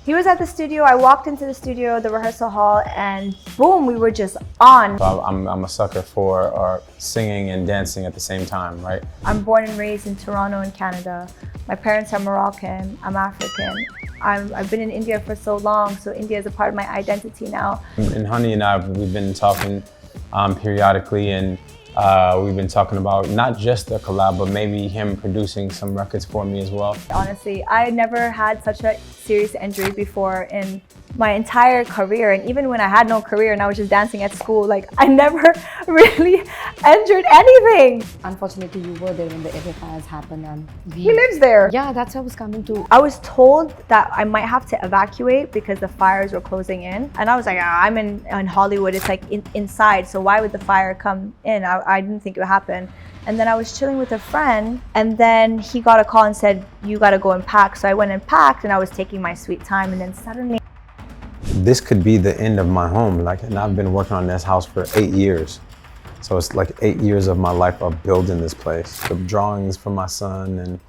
He was at the studio. I walked into the studio, the rehearsal hall, and boom, we were just on. I'm a sucker for singing and dancing at the same time, right? I'm born and raised in Toronto in Canada. My parents are Moroccan, I'm African. I've been in India for so long, so India is a part of my identity now. And Honey and I, we've been talking periodically, and we've been talking about not just the collab, but maybe him producing some records for me as well. Honestly, I never had such a serious injury before in my entire career, and even when I had no career and I was just dancing at school, like I never really injured anything. Unfortunately, you were there when the epic fires happened, and He lives there. Yeah, that's what I was coming to. I was told that I might have to evacuate because the fires were closing in, and I was like, I'm in Hollywood, it's like inside, so why would the fire come in? I didn't think it would happen. And then I was chilling with a friend, and then he got a call and said, you gotta go and pack. So I went and packed, and I was taking my sweet time, and then suddenly This could be the end of my home, and I've been working on this house for 8 years. So it's like 8 years of my life of building this place. The drawings for my son, and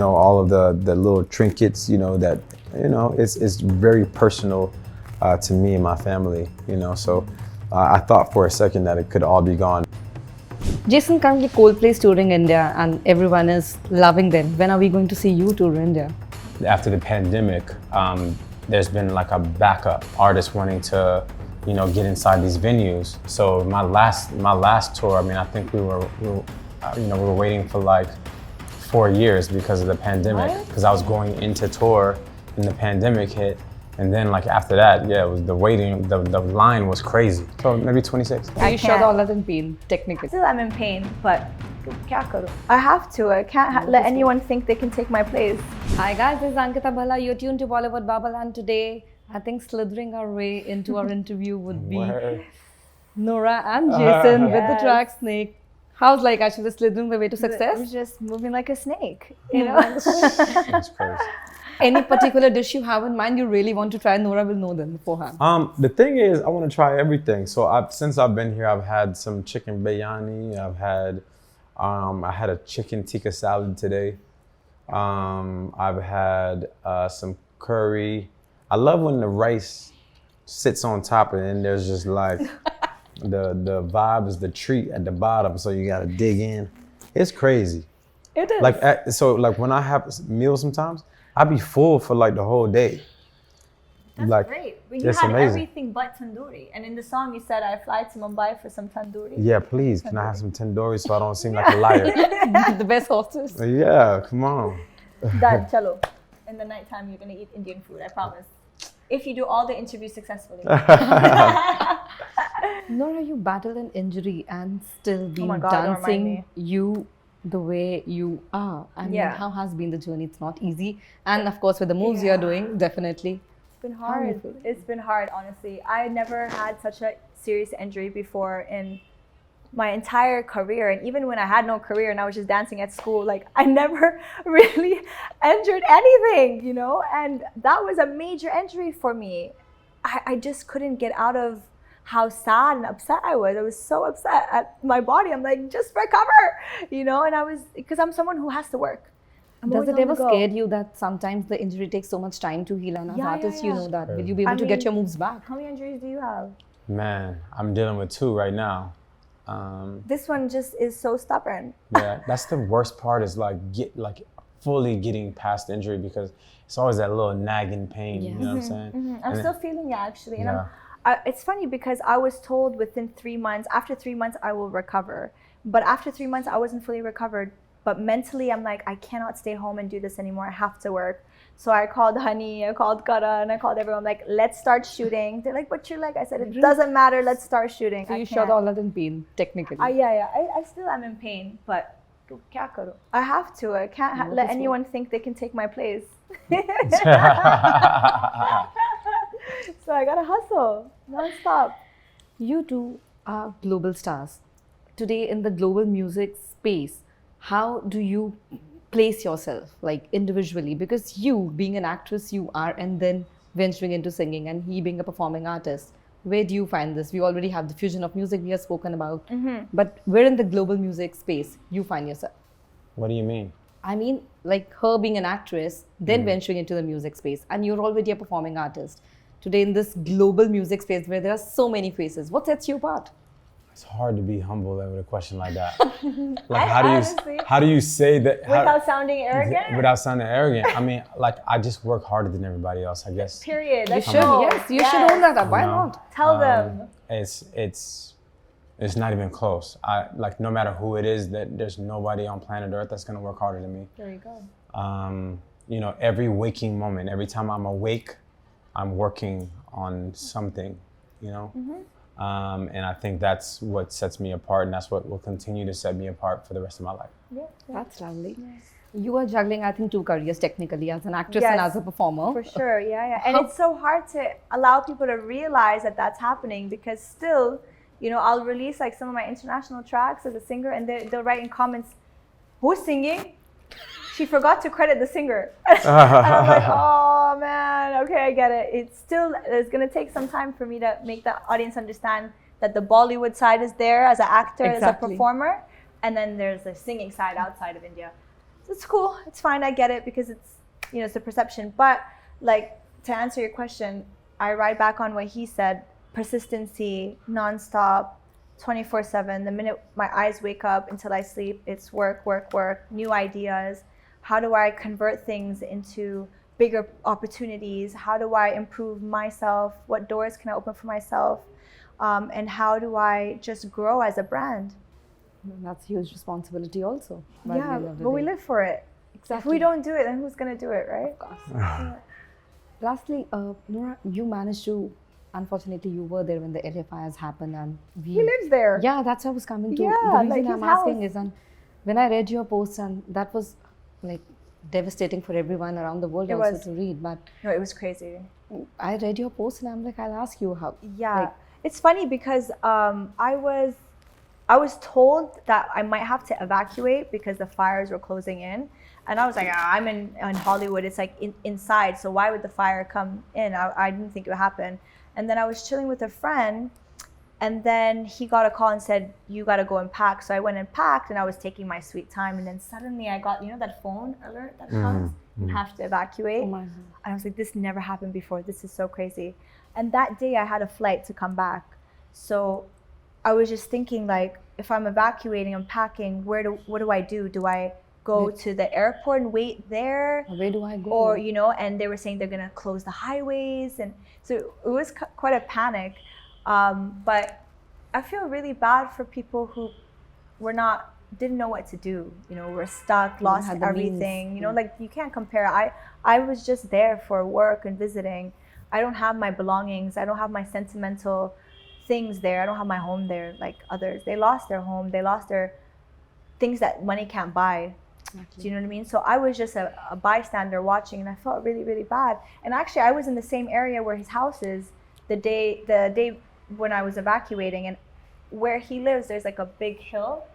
all of the little trinkets, that, it's very personal to me and my family, So I thought for a second that it could all be gone. Jason, currently Coldplay is touring India, and everyone is loving them. When are we going to see you tour India? After the pandemic, there's been like a backup artist wanting to, get inside these venues. So my last tour, I think we were waiting for like 4 years because of the pandemic. Because I was going into tour and the pandemic hit, and then like after that, it was the waiting, the line was crazy. So maybe 26. Are you sure all that in pain, technically? still I'm in pain, but I have to. I can't let anyone think they can take my place. Hi guys, this is Ankita Bhalla. You're tuned to Bollywood Bubble, and today I think slithering our way into our interview would be Nora and Jason with the track Snake. How's like actually slithering the way to success? I'm just moving like a snake, That's crazy. Any particular dish you have in mind you really want to try? Nora will know them beforehand. The thing is, I want to try everything. So since I've been here, I've had some chicken biryani. I had a chicken tikka salad today. I've had some curry. I love when the rice sits on top and then there's just like the vibe is the treat at the bottom, so you gotta dig in. It's crazy. It is. Like when I have meals sometimes, I be full for like the whole day. That's great. But you it's had amazing. everything but tandoori. And in the song you said, I fly to Mumbai for some tandoori. Yeah, please. Can I have some tandoori so I don't seem like a liar? The best hostess. Yeah, come on. Done, chalo. In the nighttime, you're going to eat Indian food, I promise. If you do all the interviews successfully. Nora, you battled an injury and still been my God, don't remind dancing me. you the way you are. I mean, Yeah. how has been the journey? It's not easy. And of course, with the moves you're doing, definitely. It's been hard. It's been hard, honestly. I never had such a serious injury before in my entire career. And even when I had no career and I was just dancing at school, like I never really injured anything, And that was a major injury for me. I just couldn't get out of how sad and upset I was. I was so upset at my body. I'm like, just recover, And I was, because I'm someone who has to work. Does it ever scare you that sometimes the injury takes so much time to heal, and as artists, you know that. Will you be able to get your moves back? How many injuries do you have? Man, I'm dealing with 2 right now. This one just is so stubborn. Yeah, that's the worst part, is fully getting past the injury, because it's always that little nagging pain. You know what I'm saying? I'm still feeling it actually. And it's funny because I was told within 3 months, after 3 months, I will recover. But after 3 months, I wasn't fully recovered. But mentally, I'm like, I cannot stay home and do this anymore. I have to work. So I called Honey, I called Kara, and I called everyone. I'm like, let's start shooting. They're like, but you're like, I said, it doesn't matter. Let's start shooting. So you shot all that in pain, technically. I still am in pain, but I have to. I can't let anyone think they can take my place. So I gotta hustle non-stop. You two are global stars. Today in the global music space, how do you place yourself, like individually? Because you, being an actress, you are, and then venturing into singing, and he being a performing artist. Where do you find this? We already have the fusion of music we have spoken about, but where in the global music space you find yourself? What do you mean? I mean, like her being an actress, then venturing into the music space, and you're already a performing artist. Today, in this global music space where there are so many faces, what sets you apart? It's hard to be humble with a question like that. Honestly, how do you say that without sounding arrogant? Without sounding arrogant. I mean, like I just work harder than everybody else, I guess. Period. You Let's should, go. yes, you should own that up. Why You know? not? Tell them. It's not even close. Like no matter who it is, that there's nobody on planet Earth that's gonna work harder than me. There you go. You know, every waking moment, every time I'm awake, I'm working on something, you know? And I think that's what sets me apart, and that's what will continue to set me apart for the rest of my life. Yeah. That's lovely. You are juggling, I think, 2 careers technically, as an actress Yes, and as a performer. For sure, yeah. And it's so hard to allow people to realize that that's happening, because still, you know, I'll release like some of my international tracks as a singer, and they'll write in comments, who's singing? She forgot to credit the singer. And I'm like, oh man, okay, I get it. It's gonna take some time for me to make the audience understand that the Bollywood side is there as an actor, as a performer, and then there's the singing side outside of India. So it's cool, it's fine, I get it, because it's, you know, it's a perception. But like, to answer your question, I ride back on what he said, persistency, nonstop, 24/7. The minute my eyes wake up until I sleep, it's work, work, work, new ideas. How do I convert things into bigger opportunities? How do I improve myself? What doors can I open for myself? And how do I just grow as a brand? That's a huge responsibility also. Yeah, but we live for it. Exactly. If we don't do it, then who's going to do it, right? Of course. Lastly, Nora, you managed to, unfortunately, you were there when the LA fires happened, and He lives there. Yeah, that's what I was coming to. Yeah, the reason like I'm his asking house. is, and when I read your post, and that was like devastating for everyone around the world It also was. to read. But No, it was crazy. I read your post, and I'm like, I'll ask you how. Yeah, Like, it's funny because I was told that I might have to evacuate because the fires were closing in, and I was like, I'm in Hollywood. It's like inside, so why would the fire come in? I didn't think it would happen. And then I was chilling with a friend, and then he got a call and said, you got to go and pack. So I went and packed, and I was taking my sweet time, and then suddenly I got, you know, that phone alert that comes. You have to evacuate. oh my God. And I was like, this never happened before. This is so crazy. And that day I had a flight to come back. So I was just thinking, like, if I'm evacuating, I'm packing, what do I do? Do I go to the airport and wait there? Where do I go? Or, you know, and they were saying they're going to close the highways. And so it was quite a panic. But I feel really bad for people who didn't know what to do. You know, were stuck, lost had the everything. means. You know, like, you can't compare. I was just there for work and visiting. I don't have my belongings. I don't have my sentimental things there. I don't have my home there like others. They lost their home. They lost their things that money can't buy. Exactly. Do you know what I mean? So I was just a bystander watching, and I felt really, really bad. And actually, I was in the same area where his house is the day when I was evacuating. And where he lives, there's like a big hill,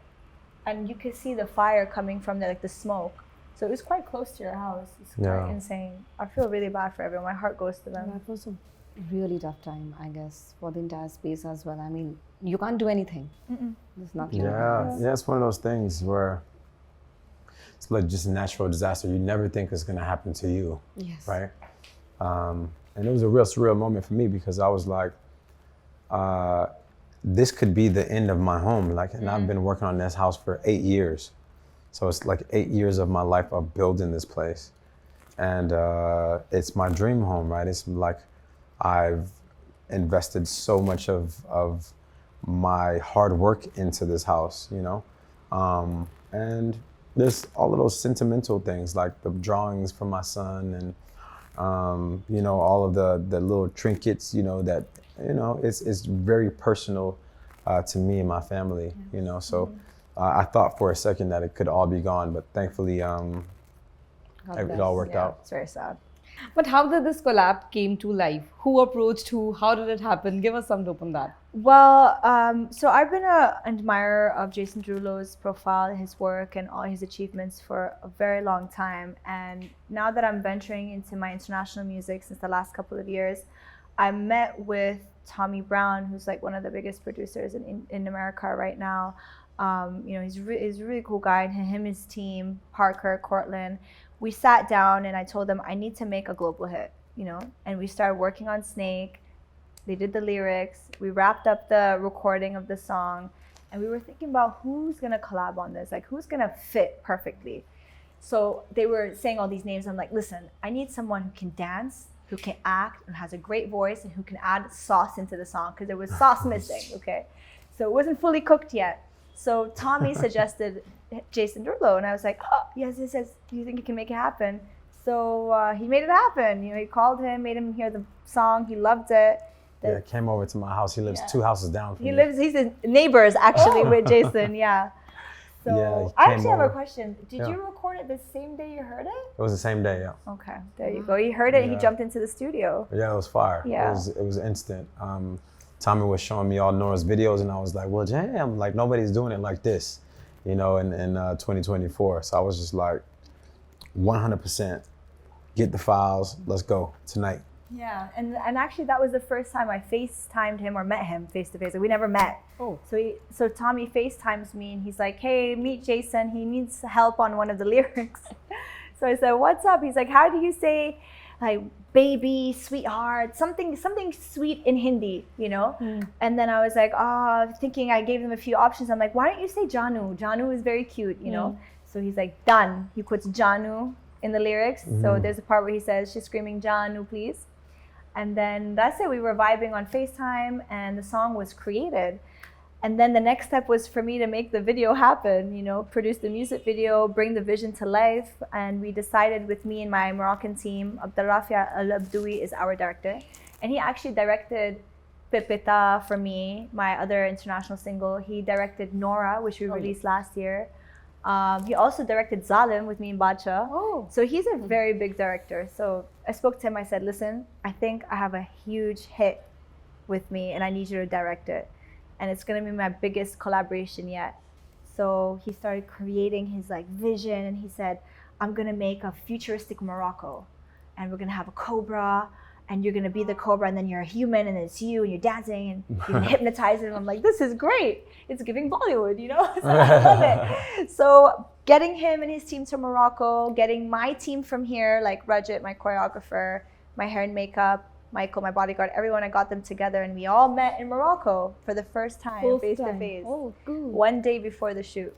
and you could see the fire coming from there, like the smoke. So it was quite close to your house. It's quite insane. I feel really bad for everyone. My heart goes to them. That was a really tough time, I guess, for the entire space as well. I mean, you can't do anything. There's nothing. Yeah, it's one of those things where it's like just a natural disaster. You never think it's gonna happen to you, Yes. right? And it was a real surreal moment for me because I was like, this could be the end of my home. Like, and I've been working on this house for 8 years. So it's like 8 years of my life of building this place. And it's my dream home, right? It's like I've invested so much of my hard work into this house, you know? And there's all of those sentimental things, like the drawings from my son and, you know, all of the little trinkets, you know, that, you know, it's very personal to me and my family, you know? So I thought for a second that it could all be gone, but thankfully it all worked out. It's very sad. But how did this collab came to life? Who approached who? How did it happen? Give us some dope on that. Well, so I've been an admirer of Jason Derulo's profile, his work, and all his achievements for a very long time. And now that I'm venturing into my international music since the last couple of years, I met with Tommy Brown, who's like one of the biggest producers in America right now. He's a really cool guy, and him, his team, Parker, Cortland. We sat down and I told them I need to make a global hit, and we started working on Snake. They did the lyrics. We wrapped up the recording of the song, and we were thinking about who's gonna collab on this, like who's gonna fit perfectly. So they were saying all these names. I'm like, listen, I need someone who can dance, who can act, and has a great voice, and who can add sauce into the song, because there was sauce missing, okay? So it wasn't fully cooked yet. So Tommy suggested Jason Derulo, and I was like, oh, yes, do you think you can make it happen? So he made it happen. He called him, made him hear the song. He loved it. Came over to my house. He lives 2 houses down from me. He's the neighbors actually with Jason, yeah. So I actually have a question. Did you record it the same day you heard it? It was the same day, yeah. Okay, there you go. He heard it and he jumped into the studio. Yeah, it was fire. Yeah. It was instant. Tommy was showing me all Nora's videos, and I was like, well, damn, like nobody's doing it like this, in 2024. So I was just like, 100%, get the files, let's go tonight. Yeah, and actually that was the first time I FaceTimed him or met him face to face. We never met. Oh. So Tommy FaceTimes me and he's like, hey, meet Jason. He needs help on one of the lyrics. So I said, what's up? He's like, how do you say like baby, sweetheart, something sweet in Hindi, And then I was like, thinking, I gave him a few options. I'm like, why don't you say Janu? Janu is very cute, So he's like, done. He puts Janu in the lyrics. So there's a part where he says, she's screaming, Janu, please. And then that's it. We were vibing on FaceTime and the song was created. And then the next step was for me to make the video happen, produce the music video, bring the vision to life. And we decided with me and my Moroccan team, Abdelrafia Al-Abdoui is our director. And he actually directed Pepita for me, my other international single. He directed Nora, which we released last year. He also directed Zalim with me and Bacha. Oh. So he's a very big director. So I spoke to him, I said, listen, I think I have a huge hit with me and I need you to direct it. And it's gonna be my biggest collaboration yet. So he started creating his vision and he said, I'm gonna make a futuristic Morocco and we're gonna have a cobra and you're gonna be the cobra and then you're a human and it's you and you're dancing and you're gonna hypnotize it. And I'm like, this is great. It's giving Bollywood, So I love it. So getting him and his team to Morocco, getting my team from here, like Rajit, my choreographer, my hair and makeup, Michael, my bodyguard, everyone, I got them together and we all met in Morocco for the first time, face to face. Oh, good. One day before the shoot.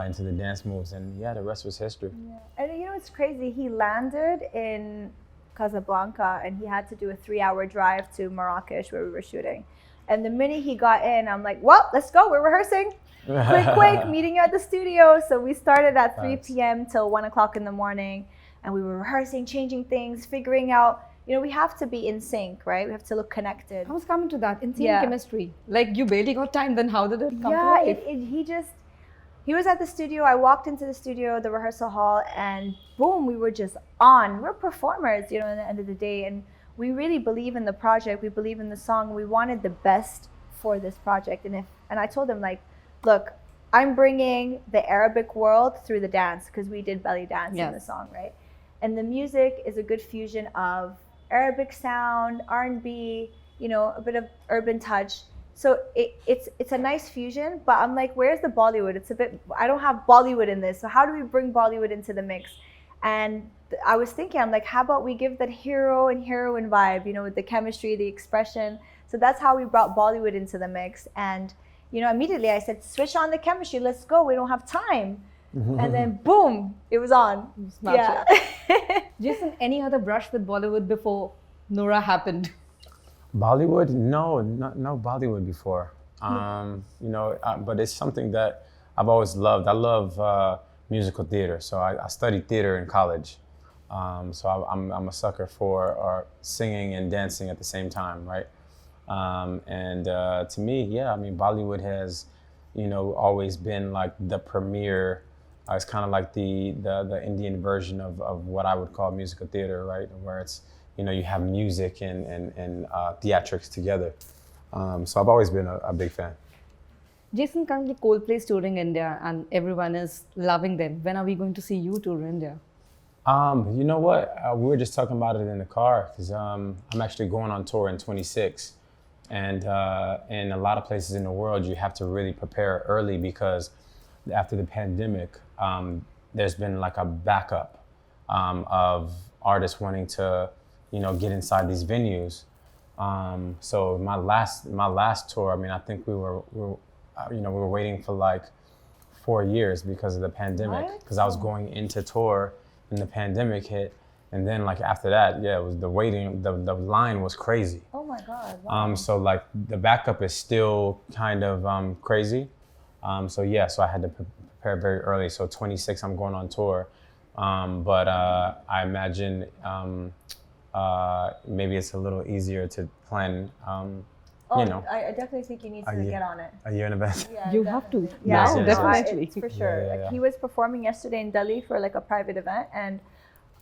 Into the dance moves, and the rest was history. Yeah. And it's crazy. He landed in Casablanca and he had to do a 3-hour drive to Marrakesh where we were shooting. And the minute he got in, I'm like, well, let's go. We're rehearsing. Quick, meeting you at the studio. So we started at 3 p.m. till 1 o'clock in the morning. And we were rehearsing, changing things, figuring out, we have to be in sync, right? We have to look connected. I was coming to that. In sync chemistry. Like you barely got time, then how did it come to life? He was at the studio. I walked into the studio, the rehearsal hall, and boom, we were just on. We're performers, at the end of the day. And we really believe in the project. We believe in the song. We wanted the best for this project. And I told him, look, I'm bringing the Arabic world through the dance because we did belly dance in the song, right? And the music is a good fusion of Arabic sound, R&B, a bit of urban touch. So it's a nice fusion, but I'm like, where's the Bollywood? I don't have Bollywood in this. So how do we bring Bollywood into the mix? And I was thinking, I'm like, how about we give that hero and heroine vibe, with the chemistry, the expression. So that's how we brought Bollywood into the mix. And, immediately I said, switch on the chemistry. Let's go. We don't have time. And then boom, it was on. Yeah. Jason, any other brush with Bollywood before Nora happened? Bollywood? No Bollywood before. But it's something that I've always loved. I love musical theater. So I studied theater in college. So I'm a sucker for singing and dancing at the same time, right? To me, Bollywood has, always been like the premier. It's kind of like the Indian version of what I would call musical theater, right? Where it's, you have music and theatrics together. So I've always been a big fan. Jason, currently Coldplay is touring India and everyone is loving them. When are we going to see you tour India? You know what? We were just talking about it in the car because I'm actually going on tour in 26. And in a lot of places in the world, you have to really prepare early because after the pandemic, there's been like a backup of artists wanting to, get inside these venues. So my last tour, I mean, I think we were waiting for like 4 years because of the pandemic. Because I was going into tour and the pandemic hit, and then like after that, it was the waiting. The line was crazy. Oh my God. Wow. So like the backup is still kind of crazy. So I had to prepare very early. So 26, I'm going on tour, but I imagine maybe it's a little easier to plan. I definitely think you need to get on it. A year in advance. Yeah, You definitely. have to. Yeah, Now, yes, definitely. It's for sure. Yeah. Like he was performing yesterday in Delhi for like a private event, and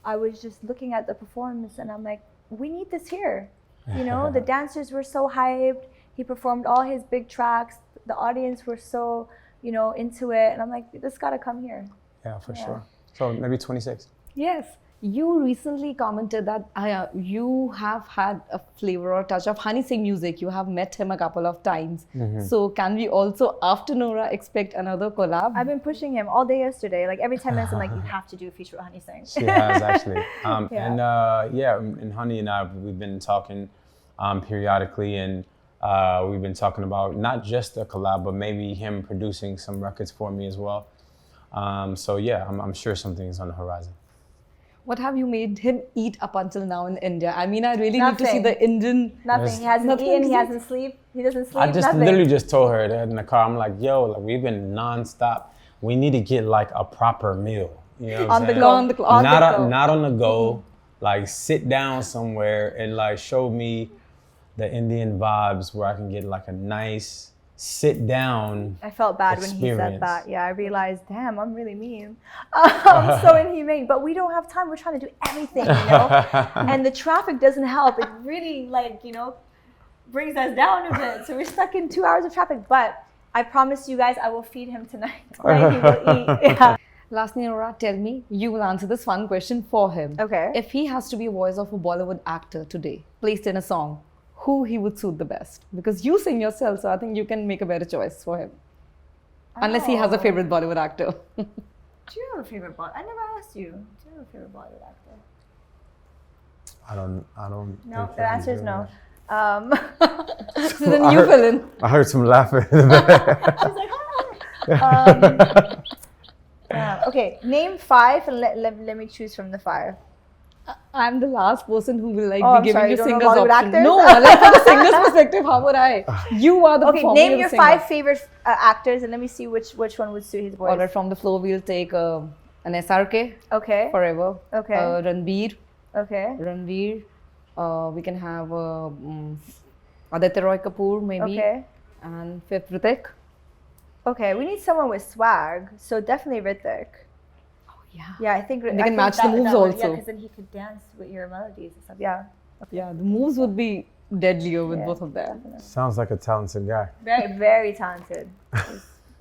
I was just looking at the performance, and I'm like, we need this here. The dancers were so hyped. He performed all his big tracks. The audience were so, into it, and I'm like, this gotta come here. Yeah, for sure. So maybe 26. Yes. You recently commented that you have had a flavor or touch of Honey Singh music. You have met him a couple of times. So can we also, after Nora, expect another collab? I've been pushing him all day yesterday. Like every 10 minutes, I'm like, you have to do a feature with Honey Singh. She has actually. And Honey and I, we've been talking periodically, and we've been talking about not just a collab, but maybe him producing some records for me as well. I'm sure something is on the horizon. What have you made him eat up until now in India? I mean, I really need to see Nothing. the Indian. Nothing. He hasn't eaten. He hasn't slept. He doesn't sleep. I just nothing. literally just told her that in the car. I'm like, yo, like we've been nonstop. We need to get like a proper meal. You know what I'm saying? On the go. Not on the go. Like sit down somewhere and like show me the Indian vibes where I can get like a nice sit down. I felt bad when he said experience. that. Yeah, I realized, damn, I'm really mean. I'm so inhumane. But we don't have time. We're trying to do everything, And the traffic doesn't help. It really, brings us down a bit. So we're stuck in 2 hours of traffic. But I promise you guys, I will feed him tonight. Tonight he will eat. Yeah. Lastly, Nora, tell me, you will answer this fun question for him. Okay. If he has to be a voice of a Bollywood actor today, placed in a song, who he would suit the best? Because you sing yourself, so I think you can make a better choice for him. Unless he has a favorite Bollywood actor. Do you have a favorite Bollywood? I never asked you. Do you have a favorite Bollywood actor? I don't. No, think the answer is no. So then you fill in. I heard some laughing in the back. She's like, okay, name 5 and let me choose from the 5. I'm the last person who will be I'm giving sorry, you you don't know singers Bollywood option. actors? No, from the singer's perspective, how would I? You are the Okay, performer, name you're your the 5 singer. favorite actors and let me see which one would suit his voice. Alright, from the floor we'll take an SRK, Okay. Forever. Okay. Ranveer. Okay. We can have Aditya Roy Kapoor maybe. Okay. And 5th Hrithik. Okay, we need someone with swag, so definitely Hrithik. Yeah. Yeah, I think And they can match the moves Yeah, also. because then he could dance with your melodies and stuff. Yeah. Yeah, the moves would be deadlier with Yeah, both of them. definitely. Sounds like a talented guy. Very, very talented.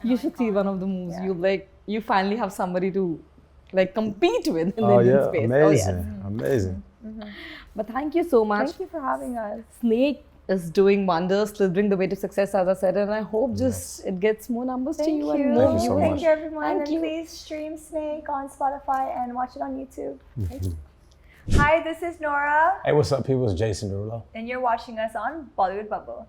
You should see one of the moves. Yeah. You finally have somebody to compete with in the Oh Indian yeah, space. amazing, amazing. But thank you so much. Thank you for having us. Snake is doing wonders, delivering the way to success, as I said, and I hope it gets more numbers to Thank you you. and more Thank you so viewers. much. Thank you, everyone. Thank and you. please stream Snake on Spotify and watch it on YouTube. Hi, this is Nora, Hey, what's up, people? It's Jason Derulo. and you're watching us on Bollywood Bubble.